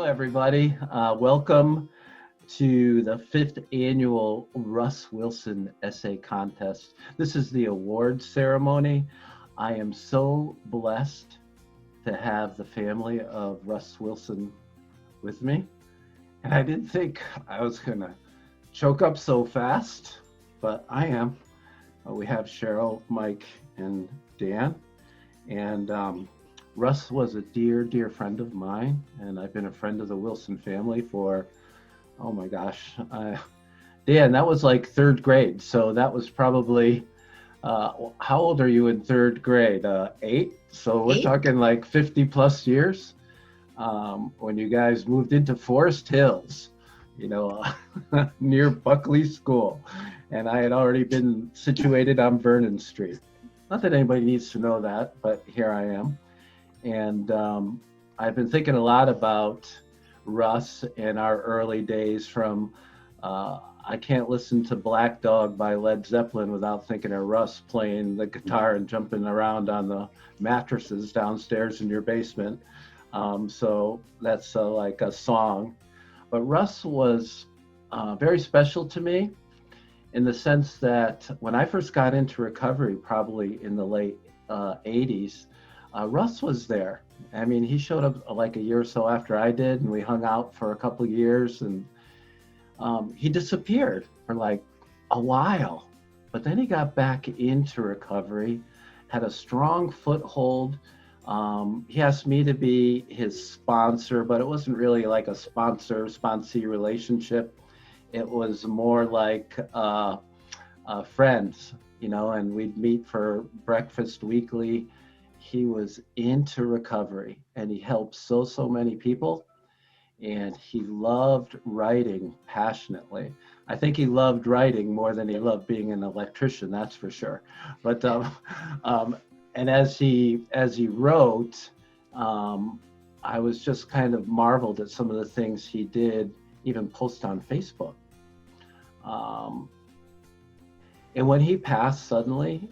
Hello, everybody. Welcome to the 5th annual Russ Wilson Essay Contest. This is the awards ceremony. I am so blessed to have the family of Russ Wilson with me. And I didn't think I was gonna choke up so fast, but I am. We have Cheryl, Mike, and Dan. And Russ was a dear, dear friend of mine, and I've been a friend of the Wilson family for, oh my gosh, Dan, that was like 3rd grade. So that was probably, how old are you in 3rd grade? 8? So we're talking like 50 plus years. When you guys moved into Forest Hills, you know, near Buckley School. And I had already been situated on Vernon Street. Not that anybody needs to know that, but here I am. And I've been thinking a lot about Russ and our early days from, I can't listen to Black Dog by Led Zeppelin without thinking of Russ playing the guitar and jumping around on the mattresses downstairs in your basement. So that's like a song. But Russ was very special to me in the sense that when I first got into recovery, probably in the late 80s, Russ was there. I mean, he showed up like a year or so after I did, and we hung out for a couple of years, and he disappeared for like a while. But then he got back into recovery, had a strong foothold. He asked me to be his sponsor, but it wasn't really like a sponsor-sponsee relationship. It was more like friends, you know, and we'd meet for breakfast weekly. He was into recovery and he helped so many people, and he loved writing passionately. I think he loved writing more than he loved being an electrician, that's for sure. But and as he wrote, I was just kind of marveled at some of the things he did, even post on Facebook. And when he passed suddenly,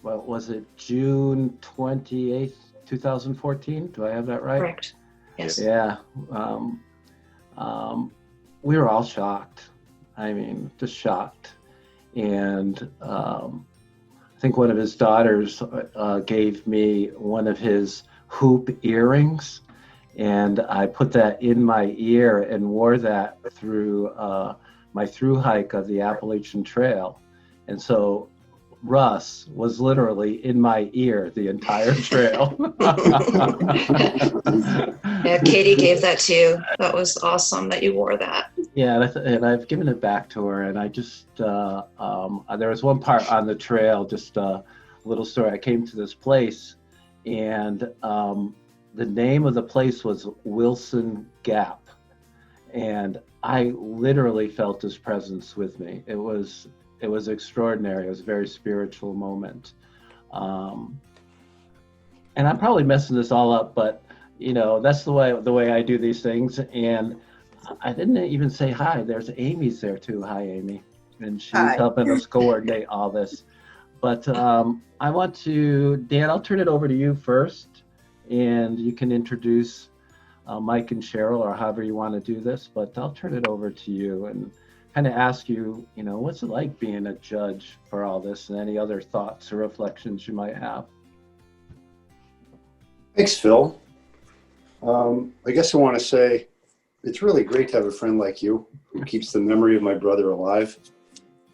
what was it, June 28th, 2014? Do I have that right? Correct. Yes. Yeah. We were all shocked. I mean, just shocked. And I think one of his daughters gave me one of his hoop earrings, and I put that in my ear and wore that through my through hike of the Appalachian Trail. And so Russ was literally in my ear the entire trail. Yeah, Katie gave that to you. That was awesome that you wore that. Yeah, and I've given it back to her. And I just, there was one part on the trail, just a little story. I came to this place, and the name of the place was Wilson Gap. And I literally felt his presence with me. It was extraordinary. It was a very spiritual moment. And I'm probably messing this all up, but you know, that's the way I do these things. And I didn't even say hi. There's Amy's there too. Hi, Amy. And she's helping us coordinate all this. But I want to, Dan, I'll turn it over to you first, and you can introduce Mike and Cheryl, or however you want to do this, but I'll turn it over to you and kind of ask you, you know, what's it like being a judge for all this, and any other thoughts or reflections you might have. Thanks, Phil. I guess I want to say it's really great to have a friend like you who keeps the memory of my brother alive.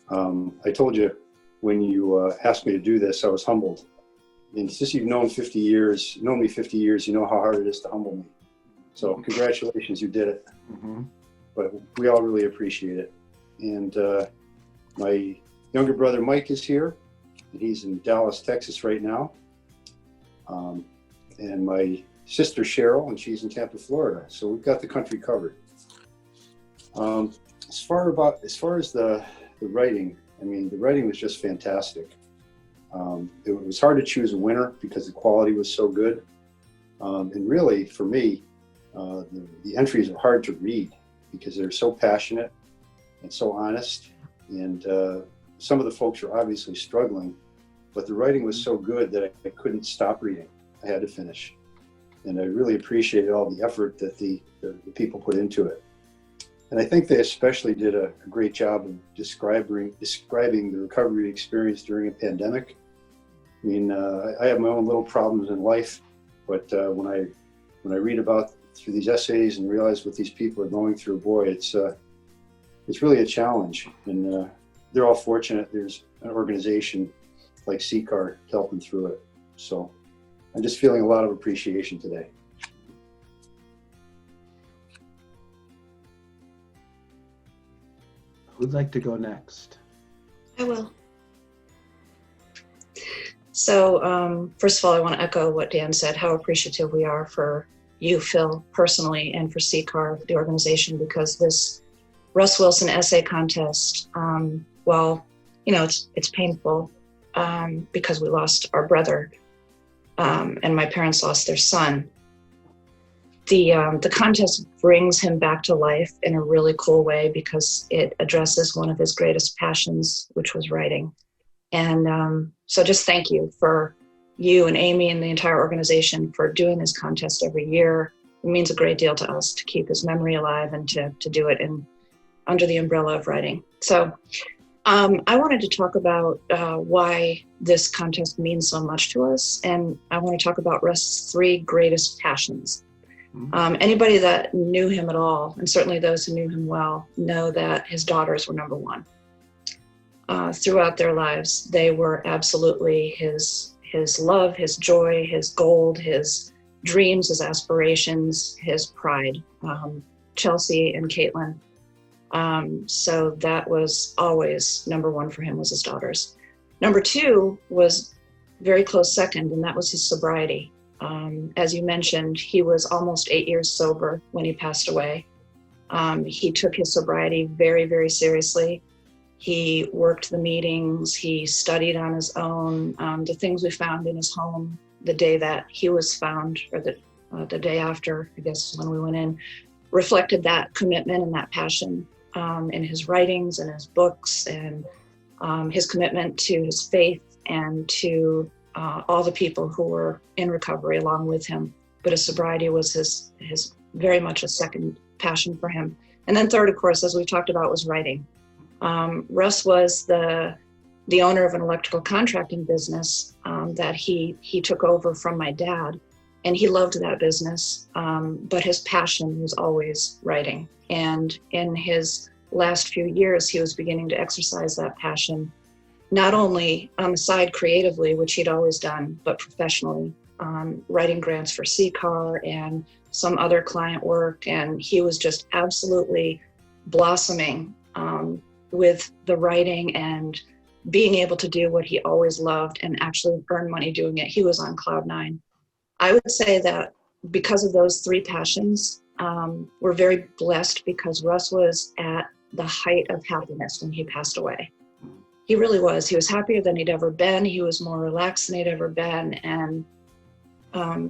I told you when you asked me to do this, I was humbled. And since you've known me 50 years, you know how hard it is to humble me. So congratulations, you did it. Mm-hmm. But we all really appreciate it. And my younger brother Mike is here, and he's in Dallas, Texas right now. And my sister Cheryl, and she's in Tampa, Florida. So we've got the country covered. As far as the writing, I mean, the writing was just fantastic. It was hard to choose a winner because the quality was so good. And really, for me, the entries are hard to read because they're so passionate and so honest. And some of the folks are obviously struggling, but the writing was so good that I couldn't stop reading. I had to finish. and I really appreciated all the effort that the people put into it. And I think they especially did a great job of describing the recovery experience during a pandemic. I mean, I have my own little problems in life, but when I read about through these essays and realize what these people are going through, boy, it's really a challenge. And they're all fortunate there's an organization like CCAR to help them through it. So I'm just feeling a lot of appreciation today. Who'd like to go next? I will. So first of all, I want to echo what Dan said, how appreciative we are for you, Phil, personally, and for CCAR, the organization, because this Russ Wilson essay contest, well, you know, it's painful because we lost our brother and my parents lost their son. The contest brings him back to life in a really cool way because it addresses one of his greatest passions, which was writing. And so just thank you for you and Amy and the entire organization for doing this contest every year. It means a great deal to us to keep his memory alive and to do it under the umbrella of writing. So I wanted to talk about why this contest means so much to us. And I want to talk about Russ's 3 greatest passions. Anybody that knew him at all, and certainly those who knew him well, know that his daughters were number 1. Throughout their lives, they were absolutely his love, his joy, his gold, his dreams, his aspirations, his pride. Chelsea and Caitlin. So that was always number 1 for him, was his daughters. Number 2 was very close second, and that was his sobriety. As you mentioned, he was almost 8 years sober when he passed away. He took his sobriety very, very seriously. He worked the meetings, he studied on his own. The things we found in his home the day that he was found, or the day after, I guess, when we went in, reflected that commitment and that passion in his writings and his books, and his commitment to his faith and to all the people who were in recovery along with him. But his sobriety was his very much a second passion for him. And then third, of course, as we talked about, was writing. Russ was the owner of an electrical contracting business that he took over from my dad, and he loved that business. But his passion was always writing. And in his last few years, he was beginning to exercise that passion, not only on the side creatively, which he'd always done, but professionally, writing grants for CCAR and some other client work. And he was just absolutely blossoming with the writing and being able to do what he always loved and actually earn money doing it. He was on cloud 9. I would say that because of those 3 passions, we're very blessed because Russ was at the height of happiness when he passed away. He really was. He was happier than he'd ever been. He was more relaxed than he'd ever been. And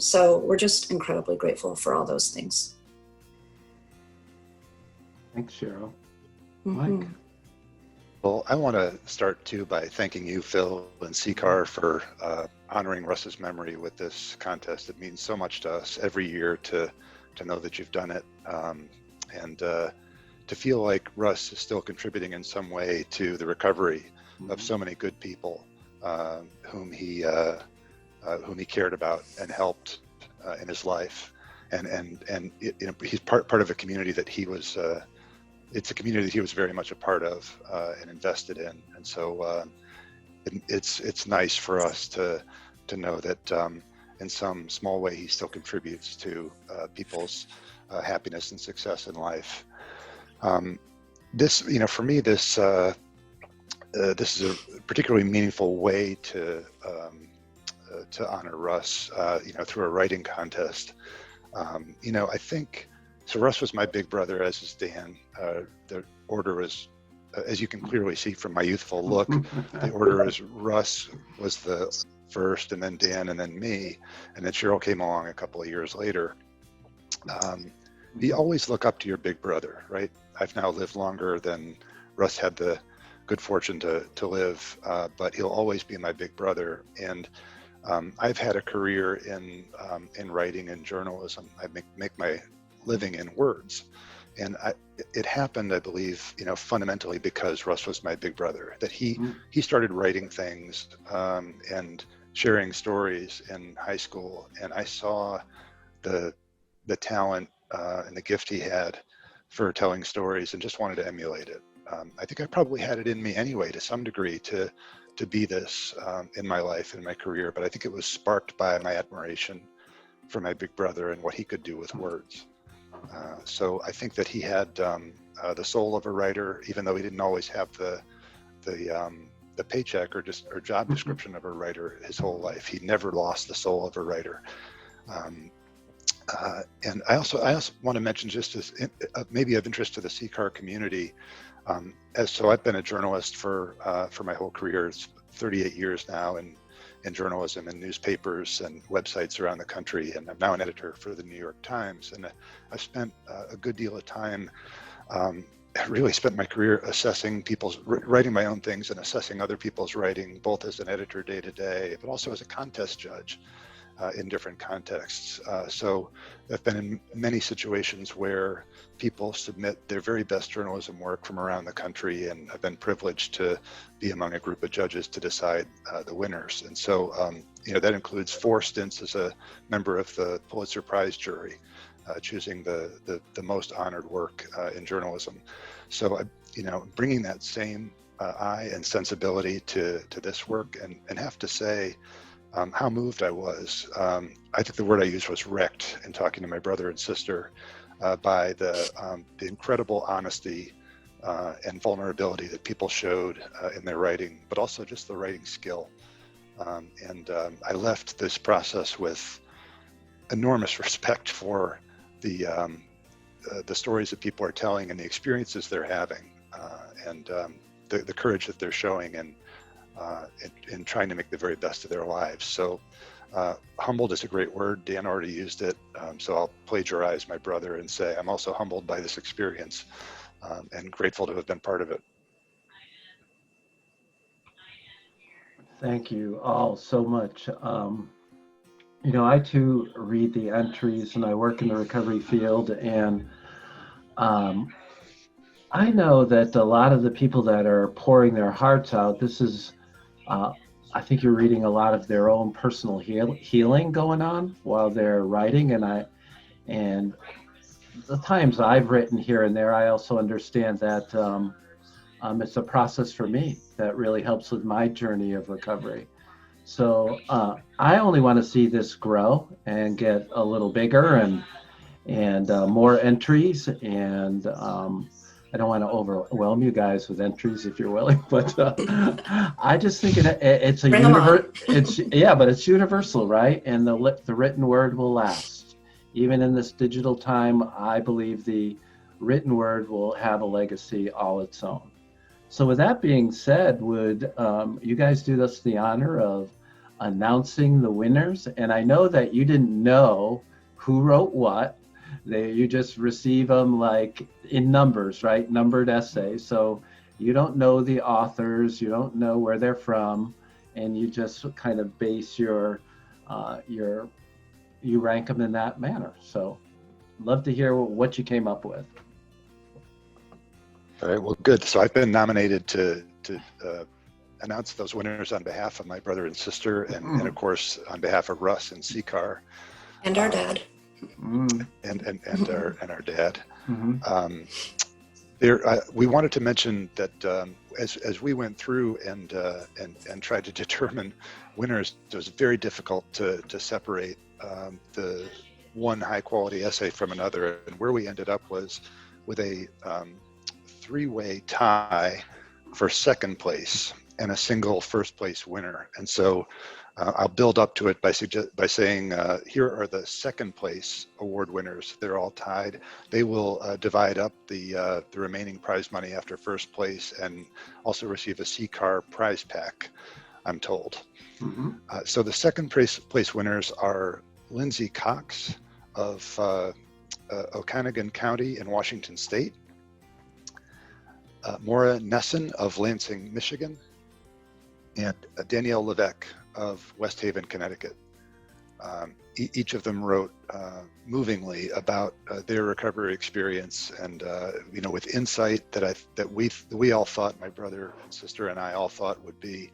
so we're just incredibly grateful for all those things. Thanks, Cheryl. Mm-hmm. Mike? Well, I want to start too by thanking you, Phil, and CCAR for honoring Russ's memory with this contest. It means so much to us every year to know that you've done it, and to feel like Russ is still contributing in some way to the recovery of so many good people whom he cared about and helped in his life, and he's part of a community that he was. It's a community that he was very much a part of and invested in, and so it's nice for us to know that in some small way he still contributes to people's happiness and success in life. This, for me, this is a particularly meaningful way to honor Russ, through a writing contest. I think. So Russ was my big brother, as is Dan. The order was, as you can clearly see from my youthful look, the order is Russ was the first, and then Dan, and then me, and then Cheryl came along a couple of years later. You always look up to your big brother, right? I've now lived longer than Russ had the good fortune to live, but he'll always be my big brother. And I've had a career in writing and journalism. I make my living in words. And it happened, I believe, fundamentally because Russ was my big brother, that he started writing things and sharing stories in high school. And I saw the talent and the gift he had for telling stories and just wanted to emulate it. I think I probably had it in me anyway, to some degree, to be this in my life, in my career. But I think it was sparked by my admiration for my big brother and what he could do with words. So I think that he had the soul of a writer, even though he didn't always have the paycheck or job description of a writer his whole life. He never lost the soul of a writer. And I also want to mention, just as maybe of interest to the CCAR community, so I've been a journalist for my whole career. It's 38 years now in journalism and newspapers and websites around the country, and I'm now an editor for the New York Times. And I've spent a good deal of time, I really spent my career assessing writing my own things and assessing other people's writing, both as an editor day to day, but also as a contest judge in different contexts. So I've been in many situations where people submit their very best journalism work from around the country, and I've been privileged to be among a group of judges to decide the winners. And so, that includes 4 stints as a member of the Pulitzer Prize jury, choosing the most honored work in journalism. So, bringing that same eye and sensibility to this work, and have to say, how moved I was. I think the word I used was wrecked in talking to my brother and sister by the incredible honesty and vulnerability that people showed in their writing, but also just the writing skill. And I left this process with enormous respect for the stories that people are telling and the experiences they're having, and the courage that they're showing in trying to make the very best of their lives. So humbled is a great word. Dan already used it. So I'll plagiarize my brother and say I'm also humbled by this experience and grateful to have been part of it. Thank you all so much. I too read the entries, and I work in the recovery field, and I know that a lot of the people that are pouring their hearts out, this is I think you're reading a lot of their own personal healing going on while they're writing, and the times I've written here and there, I also understand that it's a process for me that really helps with my journey of recovery. So I only want to see this grow and get a little bigger and more entries, and I don't want to overwhelm you guys with entries if you're willing, but I just think it's a but it's universal, right? And the written word will last. Even in this digital time, I believe the written word will have a legacy all its own. So with that being said, would you guys do us the honor of announcing the winners? And I know that you didn't know who wrote what. You just receive them like in numbers, right? Numbered essays. So you don't know the authors, you don't know where they're from, and you just kind of base you rank them in that manner. So love to hear what you came up with. All right, well, good. So I've been nominated to announce those winners on behalf of my brother and sister, and of course on behalf of Russ and CCAR. And our dad. And our dad. Mm-hmm. We wanted to mention that as we went through and tried to determine winners, it was very difficult to separate the one high quality essay from another, and where we ended up was with a 3-way tie for second place and a single first place winner. And so I'll build up to it by saying here are the second place award winners. They're all tied. They will divide up the remaining prize money after first place and also receive a CCAR prize pack, I'm told. Mm-hmm. So the second place winners are Lyndsey Cox of Okanogan County in Washington State, Maura Nessan of Lansing, Michigan, and Danielle Levesque of West Haven, Connecticut. Each of them wrote movingly about their recovery experience, and with insight that we all thought, my brother and sister and I all thought would be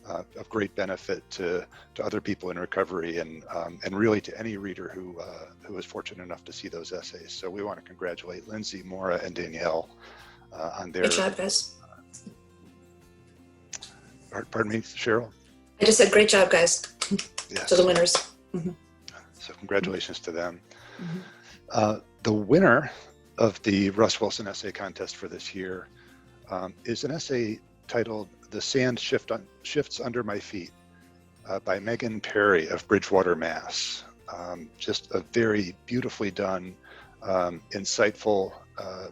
of great benefit to other people in recovery, and really to any reader who was fortunate enough to see those essays. So we want to congratulate Lyndsey, Maura, and Danielle on their. Great job, guys. Pardon me, Cheryl? I just said great job, guys. Yes. To the winners. So congratulations to them. Mm-hmm. The winner of the Russ Wilson essay contest for this year is an essay titled "The Sand Shifts Under My Feet" by Meghann Perry of Bridgewater, Mass. Just a very beautifully done, insightful,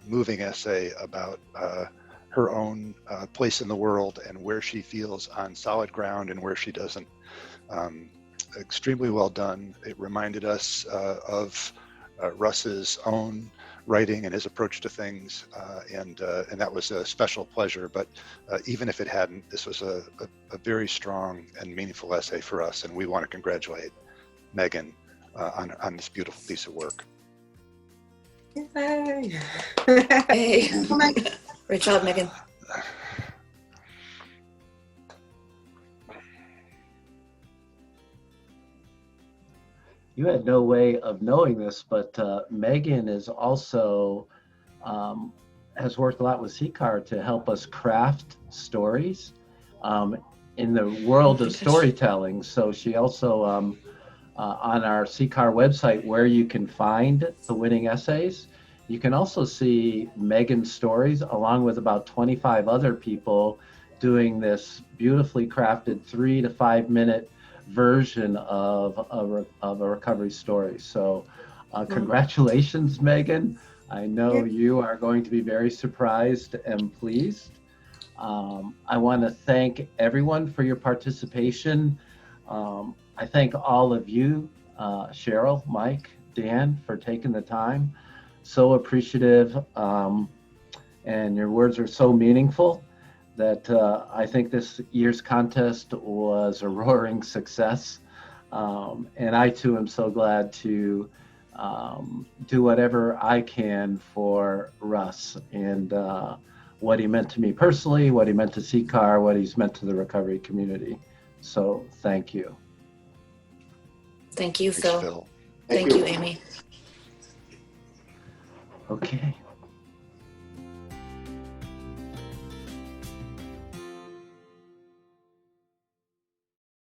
moving essay about her own place in the world and where she feels on solid ground and where she doesn't. Extremely well done. It reminded us of Russ's own writing and his approach to things, and that was a special pleasure. But even if it hadn't, this was a very strong and meaningful essay for us, and we want to congratulate Meghann on this beautiful piece of work. Yay. Hey. Great job, Meghann. You had no way of knowing this, but Meghann is also has worked a lot with CCAR to help us craft stories in the world of storytelling. So she also on our CCAR website, where you can find the winning essays, you can also see Meghann's stories along with about 25 other people doing this beautifully crafted 3 to 5 minute version of a recovery story. So congratulations, Meghann. I know you are going to be very surprised and pleased. I want to thank everyone for your participation. I thank all of you, Cheryl, Mike, Dan, for taking the time. So appreciative, and your words are so meaningful that I think this year's contest was a roaring success. And I too am so glad to do whatever I can for Russ and what he meant to me personally, what he meant to CCAR, what he's meant to the recovery community. So thank you. Thank you, Thanks, Phil. Phil. Thank you, Amy. Okay.